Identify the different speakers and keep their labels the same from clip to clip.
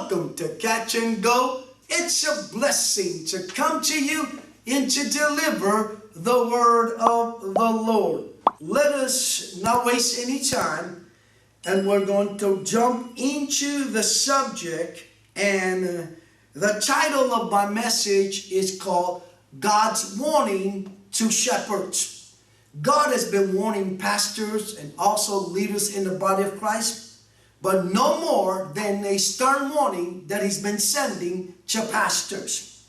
Speaker 1: Welcome to Catch and Go. It's a blessing to come to you and to deliver the word of the Lord. Let us not waste any time, and we're going to jump into the subject. And the title of my message is called God's Warning to Shepherds. God has been warning pastors and also leaders in the body of Christ, but no more than a stern warning that he's been sending to pastors.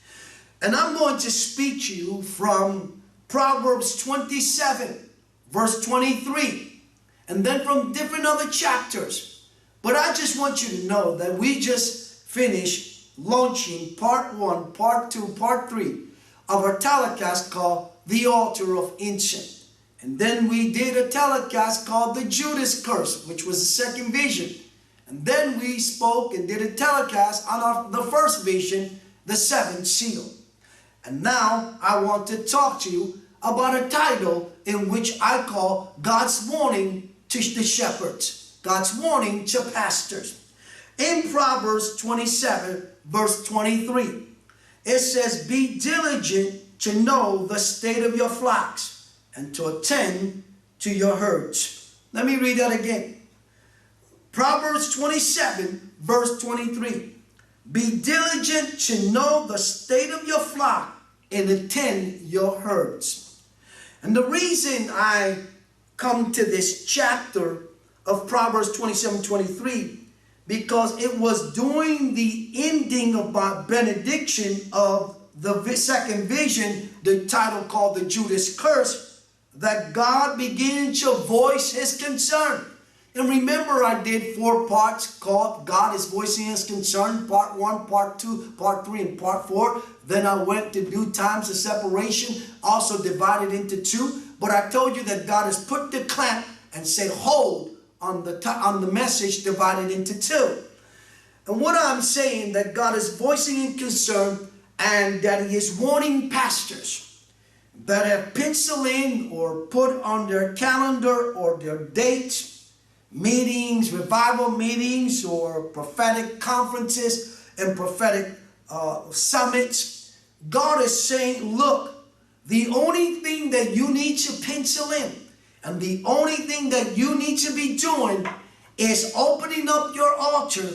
Speaker 1: And I'm going to speak to you from Proverbs 27, verse 23, and then from different other chapters. But I just want you to know that we just finished launching part 1, part 2, part 3 of our telecast called The Altar of Incense. And then we did a telecast called The Judas Curse, which was the second vision. And then we spoke and did a telecast on the first vision, the seventh seal. And now I want to talk to you about a title in which I call God's Warning to the Shepherds. God's Warning to Pastors. In Proverbs 27, verse 23, it says, "Be diligent to know the state of your flocks, and to attend to your herds." Let me read that again. Proverbs 27, verse 23. "Be diligent to know the state of your flock and attend your herds." And the reason I come to this chapter of Proverbs 27, 23, because it was during the ending of my benediction of the second vision, the title called The Judas Curse, that God began to voice his concern. And remember, I did 4 parts called God is Voicing His Concern, part 1, part 2, part 3, and part 4. Then I went to do times of separation, also divided into 2. But I told you that God has put the clamp and said hold on the message divided into 2. And what I'm saying, that God is voicing His concern and that He is warning pastors that have penciled in or put on their calendar or their dates, meetings, revival meetings, or prophetic conferences and prophetic summits. God is saying, look, the only thing that you need to pencil in and the only thing that you need to be doing is opening up your altar,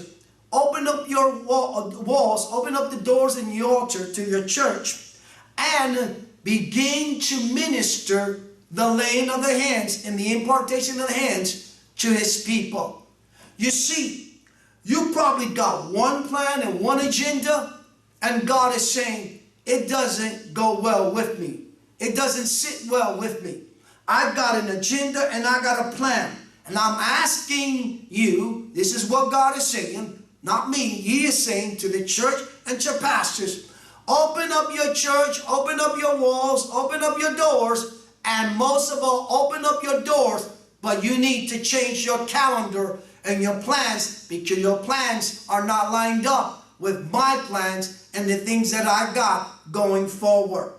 Speaker 1: open up your walls, open up the doors in your altar to your church, and begin to minister the laying of the hands and the impartation of the hands to His people. You see, you probably got one plan and one agenda, and God is saying, it doesn't go well with me. It doesn't sit well with me. I've got an agenda and I got a plan. And I'm asking you, this is what God is saying, not me. He is saying to the church and to pastors, open up your church, open up your walls, open up your doors, and most of all, open up your doors. But you need to change your calendar and your plans, because your plans are not lined up with my plans and the things that I got going forward.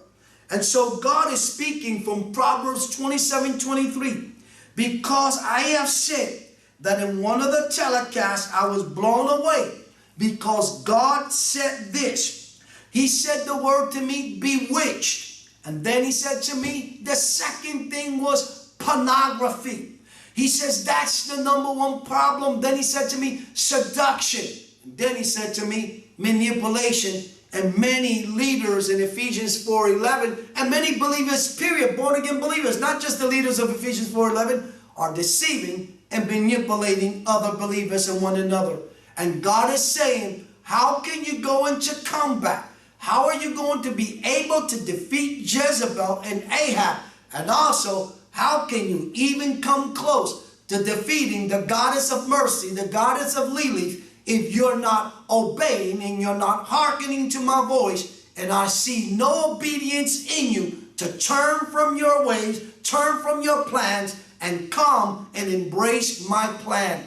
Speaker 1: And so God is speaking from Proverbs 27, 23, because I have said that in one of the telecasts I was blown away, because God said this. He said the word to me, bewitched. And then He said to me, the second thing was pornography. He says that's the number 1 problem. Then He said to me, seduction. And then He said to me, manipulation. And many leaders in Ephesians 4:11, and many believers, period, born again believers, not just the leaders of Ephesians 4:11, are deceiving and manipulating other believers and one another. And God is saying, how can you go into combat? How are you going to be able to defeat Jezebel and Ahab? And also, how can you even come close to defeating the goddess of mercy, the goddess of lilies, if you're not obeying and you're not hearkening to my voice? And I see no obedience in you to turn from your ways, turn from your plans, and come and embrace my plan.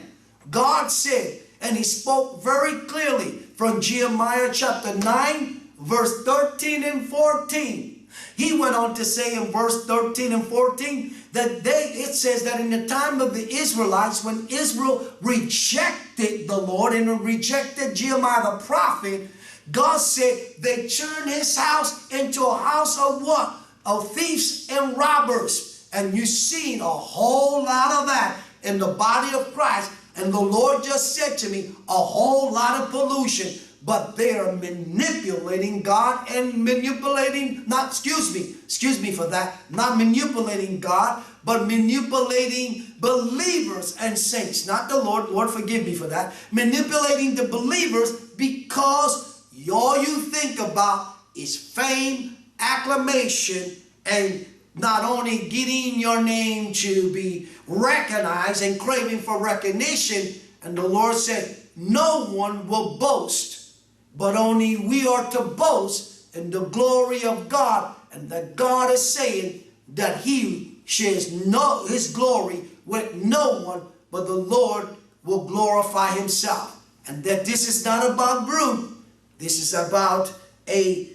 Speaker 1: God said, and He spoke very clearly from Jeremiah chapter 9, verse 13 and 14. He went on to say in verse 13 and 14, that it says that in the time of the Israelites, when Israel rejected the Lord and rejected Jeremiah the prophet, God said they turned his house into a house of what? Of thieves and robbers. And you've seen a whole lot of that in the body of Christ. And the Lord just said to me, a whole lot of pollution. But they are manipulating God and manipulating, excuse me for that, not manipulating God, but manipulating believers and saints. Not the Lord, Lord forgive me for that. Manipulating the believers because all you think about is fame, acclamation, and not only getting your name to be recognized and craving for recognition. And the Lord said, no one will boast, but only we are to boast in the glory of God. And that God is saying that he shares his glory with no one, but the Lord will glorify himself. And that this is not about group. This is about a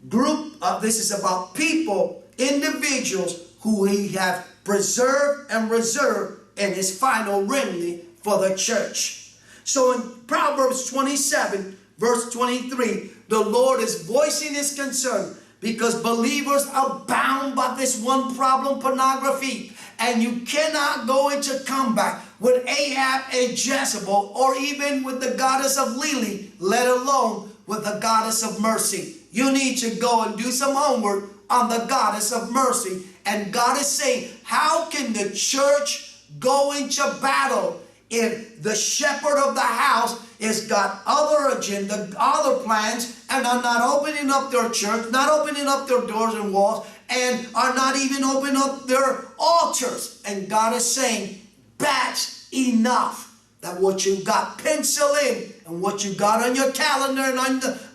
Speaker 1: group. This is about people, individuals who he have preserved and reserved in his final remnant for the church. So in Proverbs 27, verse 23, the Lord is voicing his concern because believers are bound by this one problem, pornography. And you cannot go into combat with Ahab and Jezebel, or even with the goddess of Lily, let alone with the goddess of mercy. You need to go and do some homework on the goddess of mercy. And God is saying, how can the church go into battle if the shepherd of the house has got other agenda, other plans, and are not opening up their church, not opening up their doors and walls, and are not even opening up their altars? And God is saying, that's enough. That what you got pencil in and what you got on your calendar and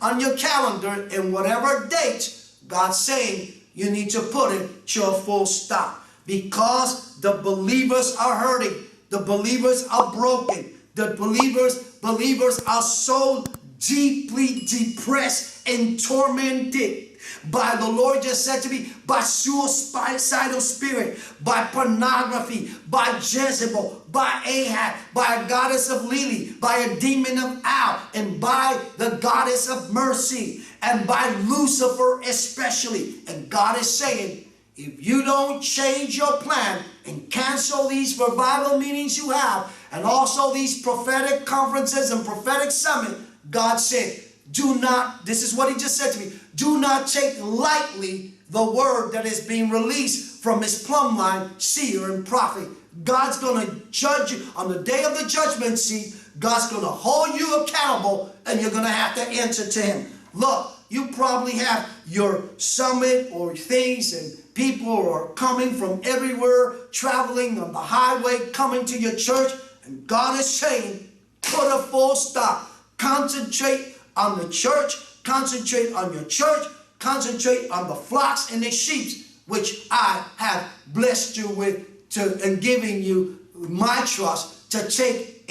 Speaker 1: on your calendar and whatever date, God's saying you need to put it to a full stop, because the believers are hurting. The believers are broken. The believers are so deeply depressed and tormented by, the Lord just said to me, by suicidal spirit, by pornography, by Jezebel, by Ahab, by a goddess of Lily, by a demon of Al, and by the goddess of mercy, and by Lucifer especially. And God is saying, if you don't change your plan and cancel these revival meetings you have, and also these prophetic conferences and prophetic summit, God said, do not, this is what he just said to me, do not take lightly the word that is being released from his plumb line, seer and prophet. God's going to judge you on the day of the judgment seat. God's going to hold you accountable, and you're going to have to answer to him. Look, you probably have your summit or things, and people are coming from everywhere, traveling on the highway, coming to your church, and God is saying, put a full stop. Concentrate on the church, concentrate on your church, concentrate on the flocks and the sheep, which I have blessed you with and giving you my trust to take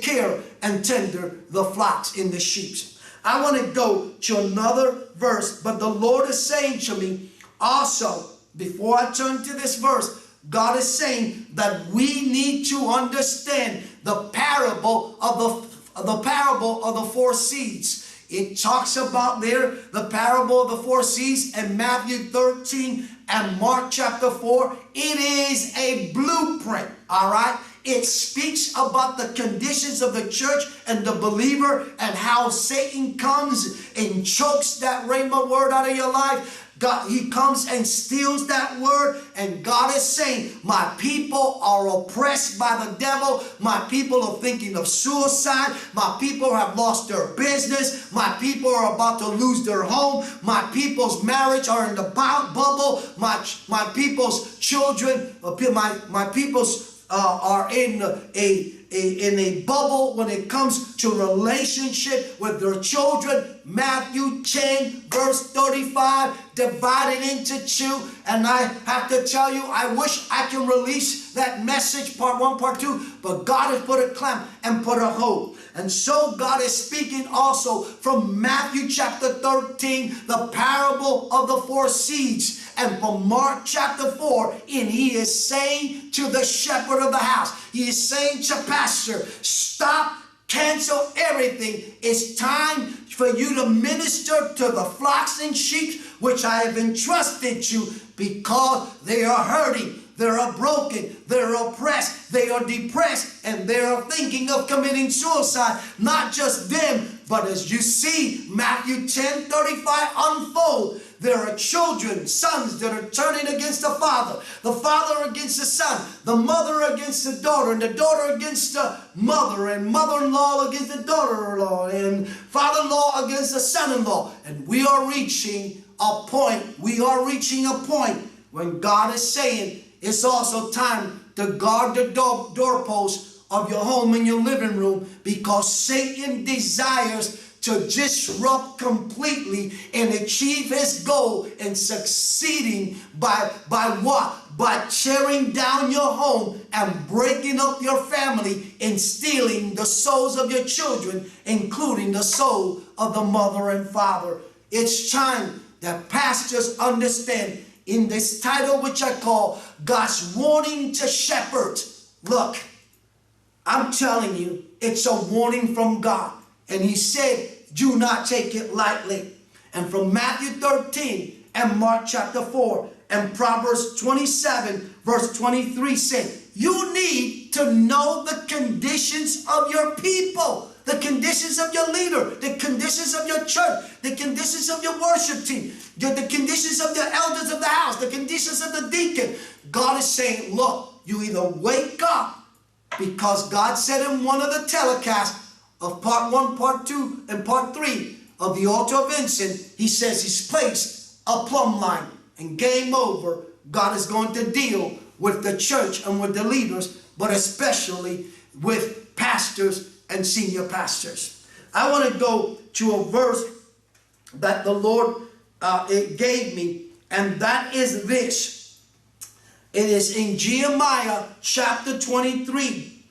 Speaker 1: care and tender the flocks and the sheep. I want to go to another verse, but the Lord is saying to me also, before I turn to this verse, God is saying that we need to understand the parable of the four seeds. It talks about there the parable of the four seeds in Matthew 13 and Mark chapter 4. It is a blueprint, all right? It speaks about the conditions of the church and the believer, and how Satan comes and chokes that rhema word out of your life. God, he comes and steals that word, and God is saying, my people are oppressed by the devil. My people are thinking of suicide. My people have lost their business. My people are about to lose their home. My people's marriage are in the bubble. My people's children, my people's are in a bubble when it comes to relationship with their children. Matthew 10 verse 35, divided into two. And I have to tell you, I wish I can release that message, part 1, part 2, but God has put a clamp and put a hold. And so God is speaking also from Matthew chapter 13, the parable of the four seeds. And from Mark chapter 4, and he is saying to the shepherd of the house, he is saying to pastor, stop, cancel everything. It's time for you to minister to the flocks and sheep which I have entrusted you, because they are hurting, they are broken, they are oppressed, they are depressed, and they are thinking of committing suicide. Not just them, but as you see Matthew 10:35 unfold, there are children, sons that are turning against the father against the son, the mother against the daughter, and the daughter against the mother, and mother-in-law against the daughter-in-law, and father-in-law against the son-in-law. And we are reaching a point when God is saying it's also time to guard the doorposts of your home and your living room, because Satan desires to disrupt completely and achieve his goal and succeeding by what? By tearing down your home and breaking up your family and stealing the souls of your children, including the soul of the mother and father. It's time that pastors understand in this title, which I call God's warning to shepherds. Look, I'm telling you, it's a warning from God. And he said, do not take it lightly. And from Matthew 13 and Mark chapter 4 and Proverbs 27 verse 23 say, you need to know the conditions of your people, the conditions of your leader, the conditions of your church, the conditions of your worship team, the conditions of the elders of the house, the conditions of the deacon. God is saying, look, you either wake up, because God said in one of the telecasts of part 1, part 2, and part 3 of the altar of incense, he says he's placed a plumb line, and game over. God is going to deal with the church and with the leaders, but especially with pastors and senior pastors. I want to go to a verse that the Lord gave me, and that is this. It is in Jeremiah chapter 23,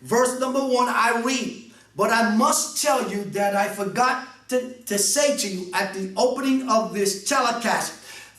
Speaker 1: verse number 1. I read, but I must tell you that I forgot to say to you at the opening of this telecast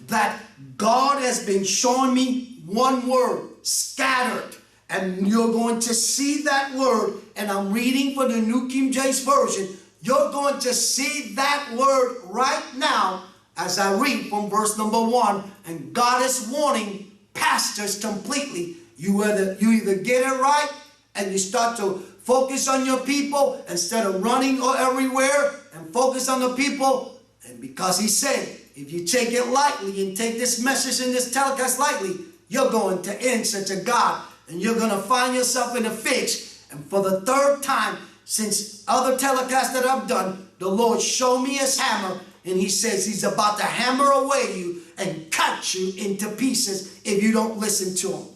Speaker 1: that God has been showing me one word, scattered. And you're going to see that word, and I'm reading for the New King James Version. You're going to see that word right now as I read from verse number 1. And God is warning pastors completely. You either get it right and you start to focus on your people instead of running everywhere, and focus on the people. And because he said, if you take it lightly and take this message and this telecast lightly, you're going to answer to God. And you're going to find yourself in a fix. And for the third time since other telecasts that I've done, the Lord showed me his hammer. And he says he's about to hammer away you and cut you into pieces if you don't listen to him.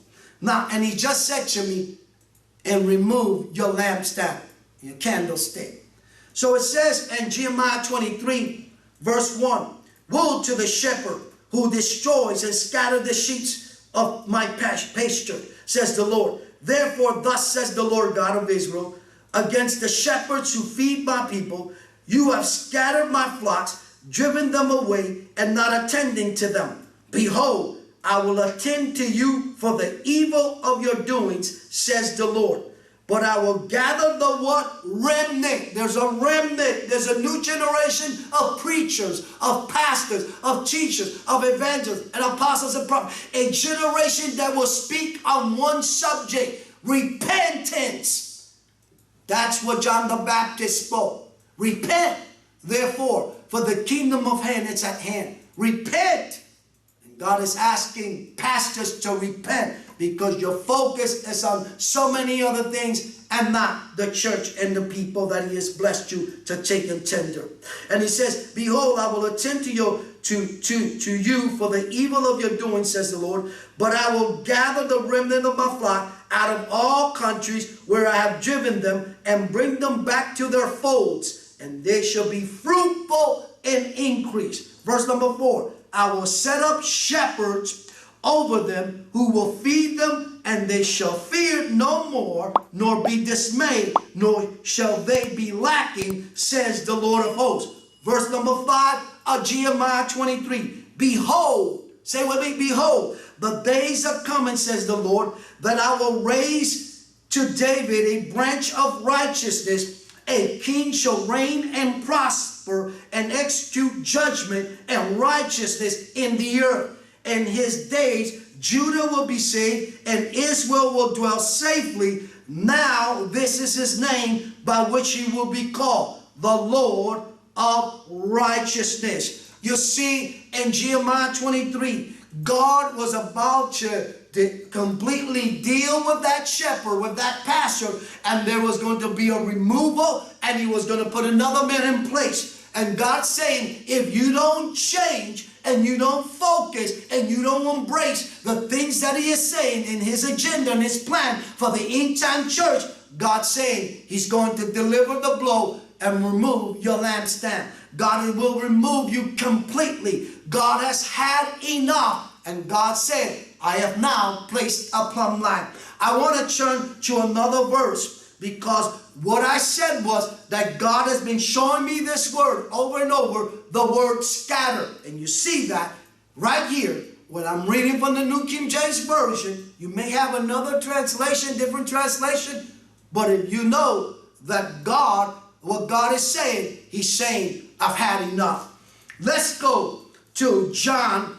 Speaker 1: Now, and he just said to me, and remove your lampstand, your candlestick. So it says in Jeremiah 23, verse 1, woe to the shepherd who destroys and scatters the sheep of my pasture, says the Lord. Therefore, thus says the Lord God of Israel, against the shepherds who feed my people, you have scattered my flocks, driven them away, and not attending to them. Behold, I will attend to you for the evil of your doings, says the Lord. But I will gather the what? Remnant. There's a remnant. There's a new generation of preachers, of pastors, of teachers, of evangelists, and apostles and prophets. A generation that will speak on one subject, repentance. That's what John the Baptist spoke. Repent, therefore, for the kingdom of heaven is at hand. Repent. And God is asking pastors to repent, because your focus is on so many other things and not the church and the people that he has blessed you to take and tender. And he says, behold, I will attend to you for the evil of your doing, says the Lord. But I will gather the remnant of my flock out of all countries where I have driven them, and bring them back to their folds, and they shall be fruitful and increase. Verse number 4, I will set up shepherds over them who will feed them, and they shall fear no more, nor be dismayed, nor shall they be lacking, says the Lord of hosts. Verse number 5 of Jeremiah 23. Behold, Say with me, behold, the days are coming, says the Lord, that I will raise to David a branch of righteousness. A king shall reign and prosper and execute judgment and righteousness in the earth. In his days, Judah will be saved and Israel will dwell safely. Now this is his name by which he will be called, the Lord of righteousness. You see, in Jeremiah 23, God was about to completely deal with that shepherd, with that pastor, and there was going to be a removal, and he was going to put another man in place. And God's saying, if you don't change and you don't focus and you don't embrace the things that he is saying in his agenda and his plan for the end time church, God's saying he's going to deliver the blow and remove your lampstand. God will remove you completely. God has had enough. And God said, I have now placed a plumb line. I want to turn to another verse, because what I said was that God has been showing me this word over and over, the word scatter. And you see that right here when I'm reading from the New King James Version. You may have another translation, different translation, but if you know that God, what God is saying, he's saying, I've had enough. Let's go to John.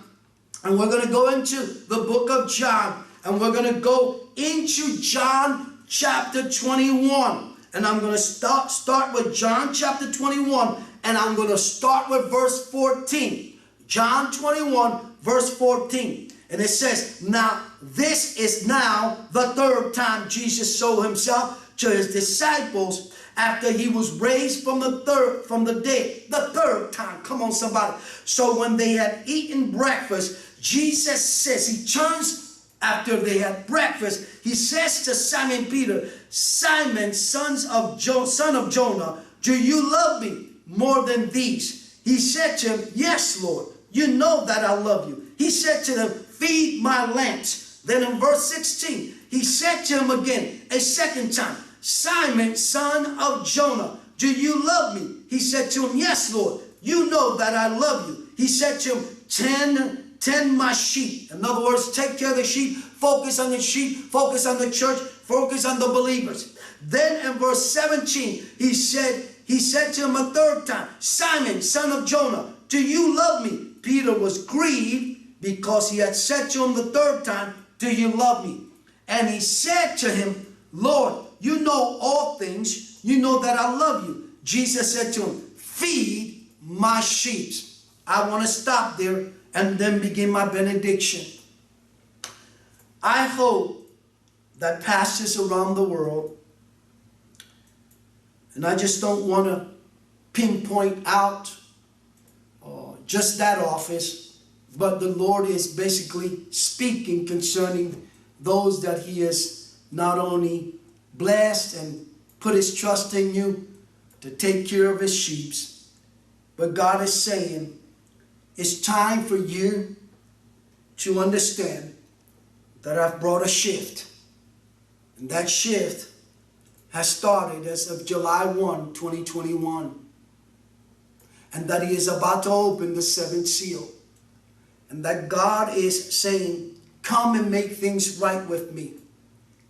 Speaker 1: And we're going to go into the book of John. And we're going to go into John chapter 21. And I'm going to start with John chapter 21. And I'm going to start with verse 14. John 21 verse 14. And it says, now this is now the third time Jesus showed himself to his disciples after he was raised from the dead. The third time. Come on, somebody. So when they had eaten breakfast, Jesus says, he turns after they had breakfast, he says to Simon Peter, Simon, son of Jonah, do you love me more than these? He said to him, yes, Lord, you know that I love you. He said to them, feed my lambs. Then in verse 16, he said to him again a second time, Simon, son of Jonah, do you love me? He said to him, yes, Lord, you know that I love you. He said to him, tend my sheep. In other words, take care of the sheep, focus on the sheep, focus on the church, focus on the believers. Then in verse 17, he said to him a third time, Simon, son of Jonah, do you love me? Peter was grieved because he had said to him the third time, do you love me? And he said to him, Lord, you know all things. You know that I love you. Jesus said to him, feed my sheep. I want to stop there and then begin my benediction. I hope that pastors around the world, and I just don't want to pinpoint out just that office, but the Lord is basically speaking concerning those that he has not only blessed and put his trust in you to take care of his sheep, but God is saying, it's time for you to understand that I've brought a shift. And that shift has started as of July 1, 2021. And that he is about to open the seventh seal. And that God is saying, come and make things right with me.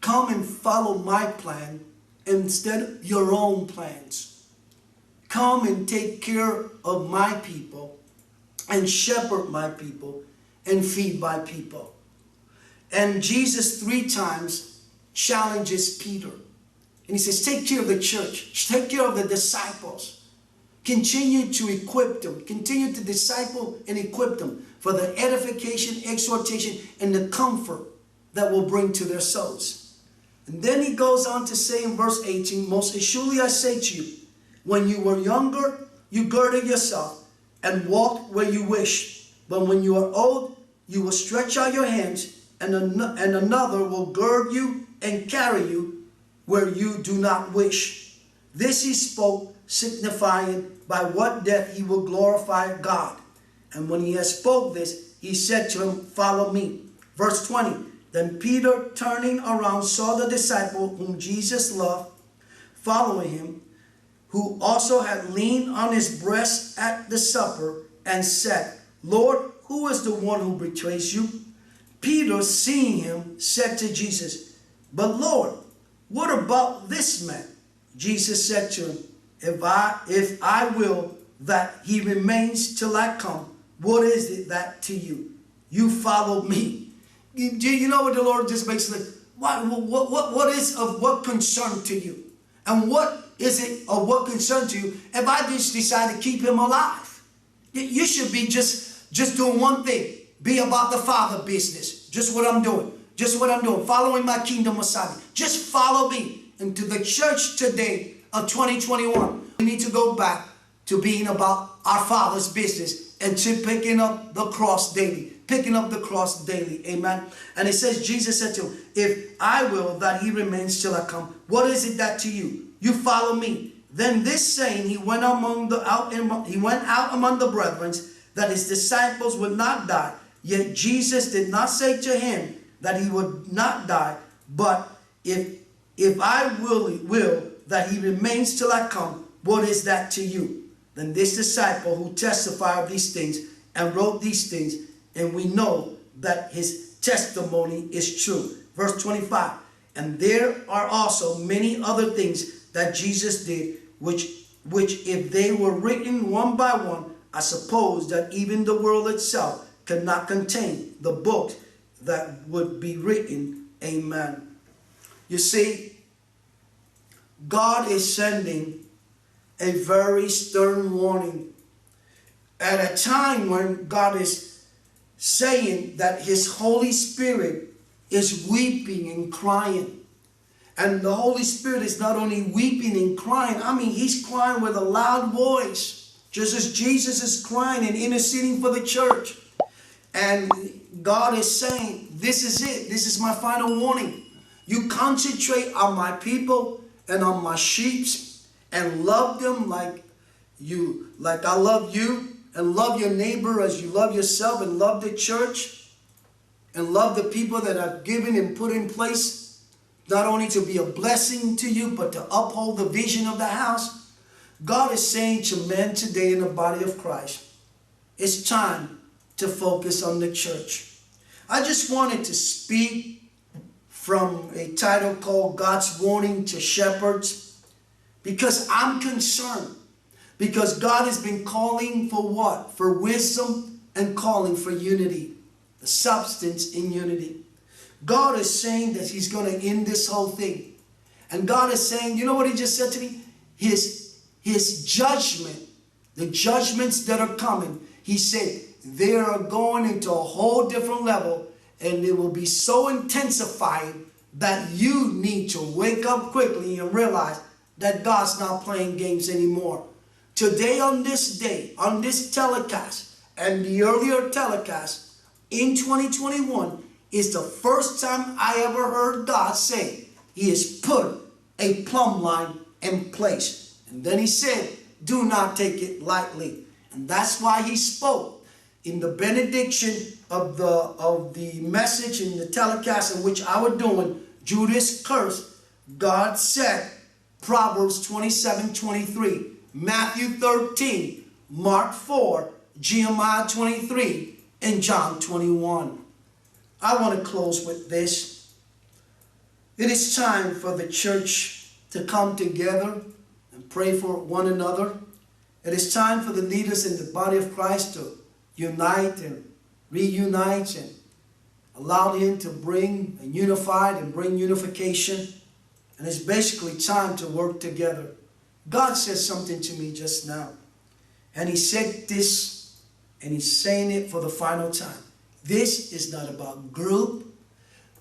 Speaker 1: Come and follow my plan instead of your own plans. Come and take care of my people and shepherd my people and feed my people. And Jesus 3 times challenges Peter. And he says, take care of the church. Take care of the disciples. Continue to equip them. Continue to disciple and equip them for the edification, exhortation, and the comfort that will bring to their souls. And then he goes on to say in verse 18, most assuredly I say to you, when you were younger, you girded yourself and walk where you wish. But when you are old, you will stretch out your hands, and another will gird you and carry you where you do not wish. This he spoke, signifying by what death he will glorify God. And when he had spoke this, he said to him, follow me. Verse 20, then Peter, turning around, saw the disciple whom Jesus loved, following him, who also had leaned on his breast at the supper, and said, Lord, who is the one who betrays you?" Peter, seeing him, said to Jesus, "But Lord, what about this man?" Jesus said to him, If I will that he remains till I come, what is it that to you? You follow me." Do you know what the Lord just basically, what is of what concern to you? And what is it of what concern to you if I just decide to keep him alive? You should be just doing one thing. Be about the Father business. Just what I'm doing. Just what I'm doing. Following my kingdom assignment. Just follow me. And to the church today of 2021, we need to go back to being about our Father's business and to picking up the cross daily. Picking up the cross daily. Amen. And it says, Jesus said to him, "If I will that he remains till I come, what is it that to you? You follow me." Then this saying, he went out among the brethren, that his disciples would not die. Yet Jesus did not say to him that he would not die, but if I will that he remains till I come, what is that to you? Then this disciple who testified of these things and wrote these things, and we know that his testimony is true. Verse 25, "And there are also many other things that Jesus did, which if they were written one by one, I suppose that even the world itself could not contain the book that would be written." Amen. You see, God is sending a very stern warning at a time when God is saying that his Holy Spirit is weeping and crying. And the Holy Spirit is not only weeping and crying, he's crying with a loud voice, just as Jesus is crying and interceding for the church. And God is saying, this is it. This is my final warning. You concentrate on my people and on my sheep and love them like I love you, and love your neighbor as you love yourself, and love the church and love the people that I've given and put in place, not only to be a blessing to you, but to uphold the vision of the house. God is saying to men today in the body of Christ, it's time to focus on the church. I just wanted to speak from a title called God's Warning to Shepherds, because I'm concerned. Because God has been calling for what? For wisdom, and calling for unity. The substance in unity. God is saying that he's going to end this whole thing. And God is saying, you know what he just said to me? His judgment, the judgments that are coming, he said, they are going into a whole different level, and it will be so intensified that you need to wake up quickly and realize that God's not playing games anymore. Today, on this day, on this telecast, and the earlier telecast in 2021, is the first time I ever heard God say he has put a plumb line in place. And then he said, do not take it lightly. And that's why he spoke in the benediction of the message in the telecast in which I was doing, Judas Curse. God said, Proverbs 27:23, Matthew 13, Mark 4, Jeremiah 23, and John 21. I want to close with this. It is time for the church to come together and pray for one another. It is time for the leaders in the body of Christ to unite and reunite and allow him to bring a unified and bring unification. And it's basically time to work together. God said something to me just now. And he said this, and he's saying it for the final time. This is not about group.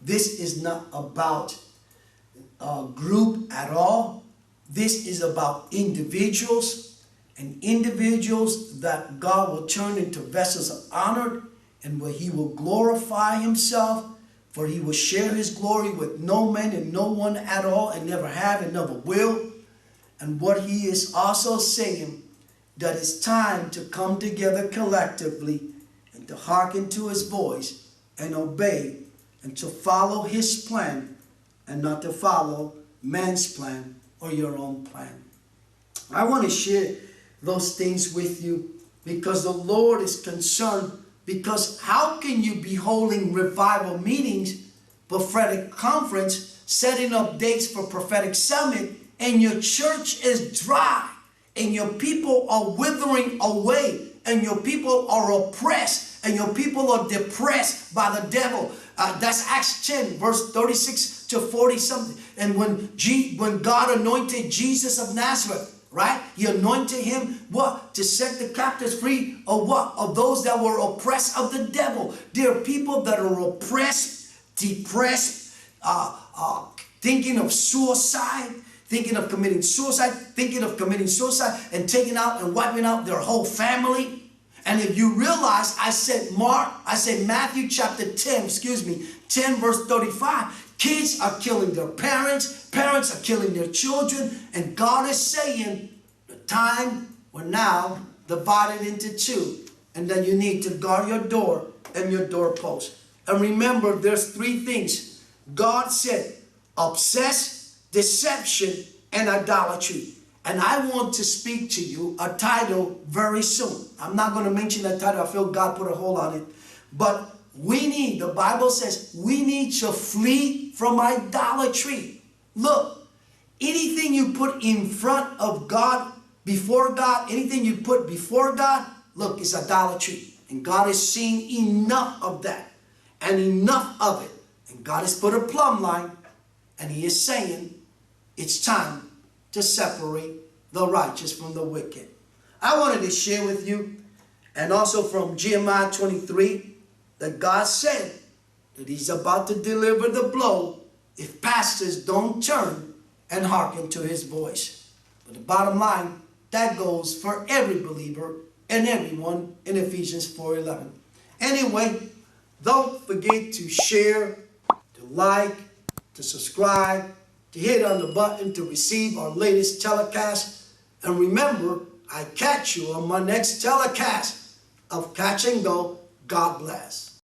Speaker 1: This is not about a group at all. This is about individuals, and individuals that God will turn into vessels of honor, and where he will glorify himself, for he will share his glory with no man and no one at all, and never have and never will. And what he is also saying, that it's time to come together collectively and to hearken to his voice and obey and to follow his plan and not to follow man's plan or your own plan. I want to share those things with you because the Lord is concerned because how can you be holding revival meetings, prophetic conference, setting up dates for prophetic summit, and your church is dry, and your people are withering away, and your people are oppressed, and your people are depressed by the devil? That's Acts 10, verse 36 to 40 something. And when God anointed Jesus of Nazareth, right? He anointed him, what? To set the captives free, or what? Of those that were oppressed of the devil. There are people that are oppressed, depressed, thinking of suicide, thinking of committing suicide, and taking out and wiping out their whole family. And if you realize, I said Matthew chapter 10 verse 35, kids are killing their parents are killing their children, and God is saying the time will now divided into two, and then you need to guard your door and your doorpost. And remember, there's three things. God said, obsess, deception, and idolatry. And I want to speak to you a title very soon. I'm not going to mention that title. I feel God put a hold on it. But the Bible says, we need to flee from idolatry. Look, anything you put in front of God, before God, anything you put before God, look, it's idolatry. And God is seeing enough of that and enough of it. And God has put a plumb line, and he is saying it's time to separate the righteous from the wicked. I wanted to share with you, and also from Jeremiah 23, that God said that he's about to deliver the blow if pastors don't turn and hearken to his voice. But the bottom line, that goes for every believer and everyone in Ephesians 4:11. Anyway, don't forget to share, to like, to subscribe, to hit on the button to receive our latest telecast. And remember, I catch you on my next telecast of Catch and Go. God bless.